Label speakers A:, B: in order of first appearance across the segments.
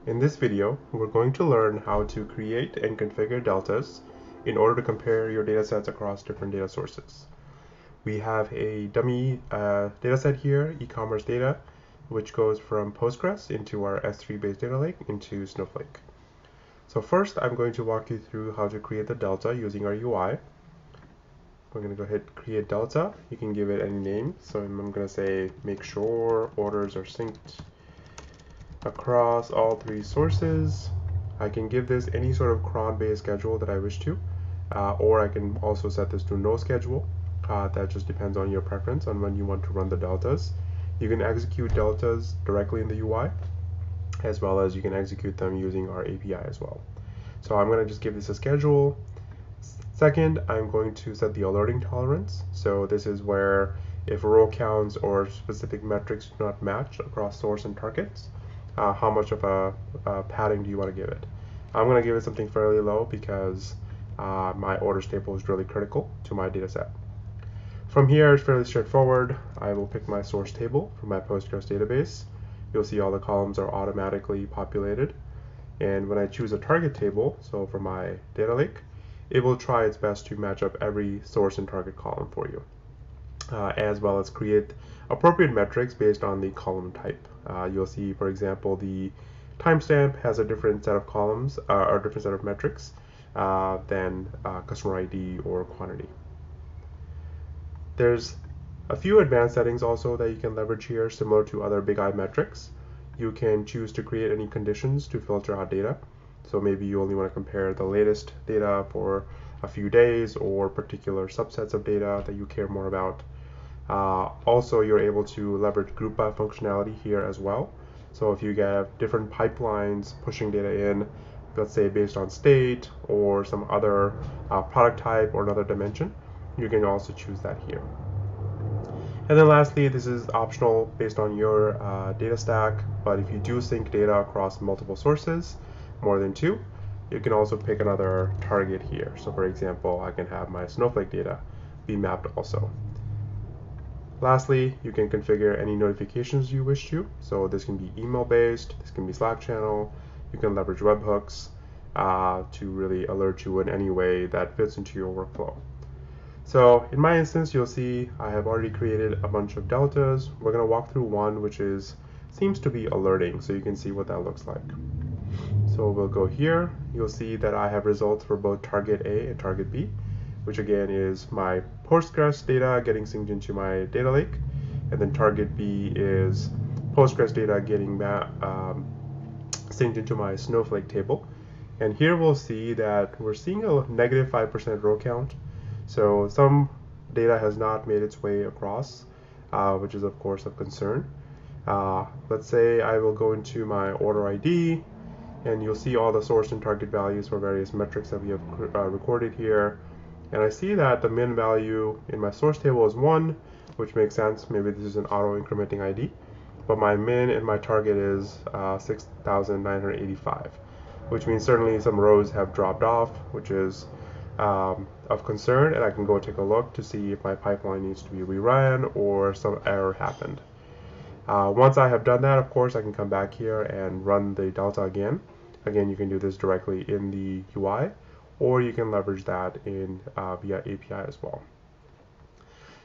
A: In this video, we're going to learn how to create and configure deltas in order to compare your datasets across different data sources. We have a dummy dataset here, e-commerce data, which goes from Postgres into our S3-based data lake into Snowflake. So first, I'm going to walk you through how to create the delta using our UI. We're going to go ahead and create delta. You can give it any name. So I'm going to say make sure orders are synced across all three sources. I can give this any sort of cron-based schedule that I wish to, or I can also set this to no schedule. That just depends on your preference on when you want to run the deltas. You can execute deltas directly in the UI, as well as you can execute them using our API as well. So I'm going to just give this a schedule. Second, I'm going to set the alerting tolerance. So this is where if row counts or specific metrics do not match across source and targets, how much of a padding do you want to give it? I'm going to give it something fairly low because my orders table is really critical to my data set. From here, it's fairly straightforward. I will pick my source table from my Postgres database. You'll see all the columns are automatically populated. And when I choose a target table, so for my data lake, it will try its best to match up every source and target column for you, as well as create appropriate metrics based on the column type. You'll see, for example, the timestamp has a different set of columns or a different set of metrics than customer ID or quantity. There's a few advanced settings also that you can leverage here, similar to other Bigeye metrics. You can choose to create any conditions to filter out data. So maybe you only want to compare the latest data for a few days or particular subsets of data that you care more about. Also, you're able to leverage group by functionality here as well. So if you get different pipelines pushing data in, let's say based on state or some other product type or another dimension, you can also choose that here. And then lastly, this is optional based on your data stack, but if you do sync data across multiple sources, more than two, you can also pick another target here. So for example, I can have my Snowflake data be mapped also. Lastly, you can configure any notifications you wish to. So this can be email based, this can be Slack channel, you can leverage webhooks to really alert you in any way that fits into your workflow. So in my instance, you'll see I have already created a bunch of deltas. We're going to walk through one which seems to be alerting, so you can see what that looks like. So we'll go here. You'll see that I have results for both target A and target B, which again is my Postgres data getting synced into my data lake, and then target B is Postgres data getting synced into my Snowflake table. And here we'll see that we're seeing a negative 5% row count. So some data has not made its way across, which is of course of concern. Let's say I will go into my order ID, and you'll see all the source and target values for various metrics that we have recorded here. And I see that the min value in my source table is 1, which makes sense. Maybe this is an auto-incrementing ID. But my min and my target is 6,985, which means certainly some rows have dropped off, which is of concern, and I can go take a look to see if my pipeline needs to be rerun or some error happened. Once I have done that, of course, I can come back here and run the delta again. Again, you can do this directly in the UI, or you can leverage that in via API as well.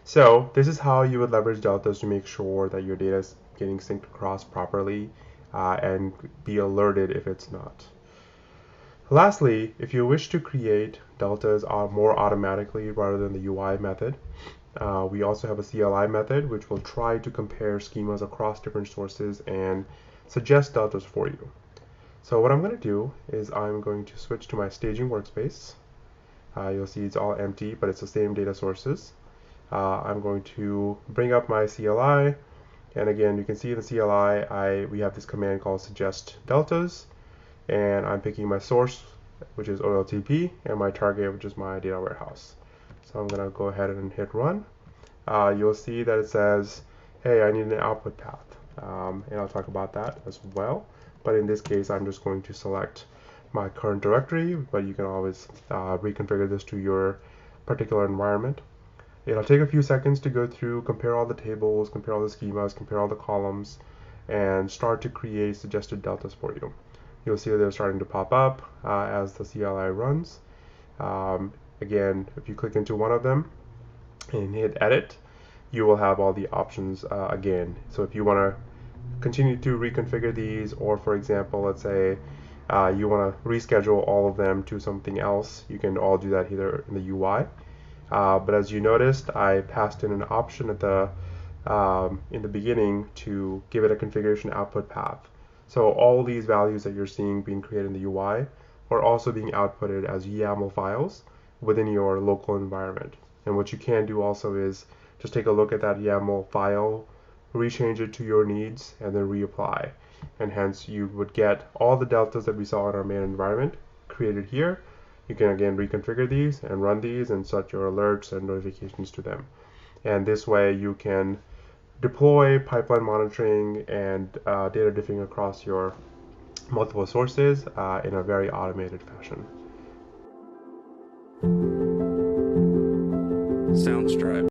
A: So this is how you would leverage deltas to make sure that your data is getting synced across properly and be alerted if it's not. Lastly, if you wish to create deltas more automatically rather than the UI method, we also have a CLI method which will try to compare schemas across different sources and suggest deltas for you. So what I'm going to do is I'm going to switch to my staging workspace. You'll see it's all empty, but it's the same data sources. I'm going to bring up my CLI, and again, you can see in the CLI we have this command called suggest deltas, and I'm picking my source, which is OLTP, and my target, which is my data warehouse. So I'm going to go ahead and hit run. You'll see that it says, hey, I need an output path, and I'll talk about that as well. But in this case, I'm just going to select my current directory, but you can always reconfigure this to your particular environment. It'll take a few seconds to go through, compare all the tables, compare all the schemas, compare all the columns, and start to create suggested deltas for you. You'll see they're starting to pop up as the CLI runs. Again, if you click into one of them and hit edit, you will have all the options again. So if you want to continue to reconfigure these, or for example, let's say you want to reschedule all of them to something else, you can all do that here in the UI. But as you noticed, I passed in an option at the in the beginning to give it a configuration output path. So all these values that you're seeing being created in the UI are also being outputted as YAML files within your local environment. And what you can do also is just take a look at that YAML file, rechange it to your needs, and then reapply. And hence you would get all the deltas that we saw in our main environment created here. You can again reconfigure these and run these and set your alerts and notifications to them. And this way you can deploy pipeline monitoring and data diffing across your multiple sources in a very automated fashion.
B: Soundstripe.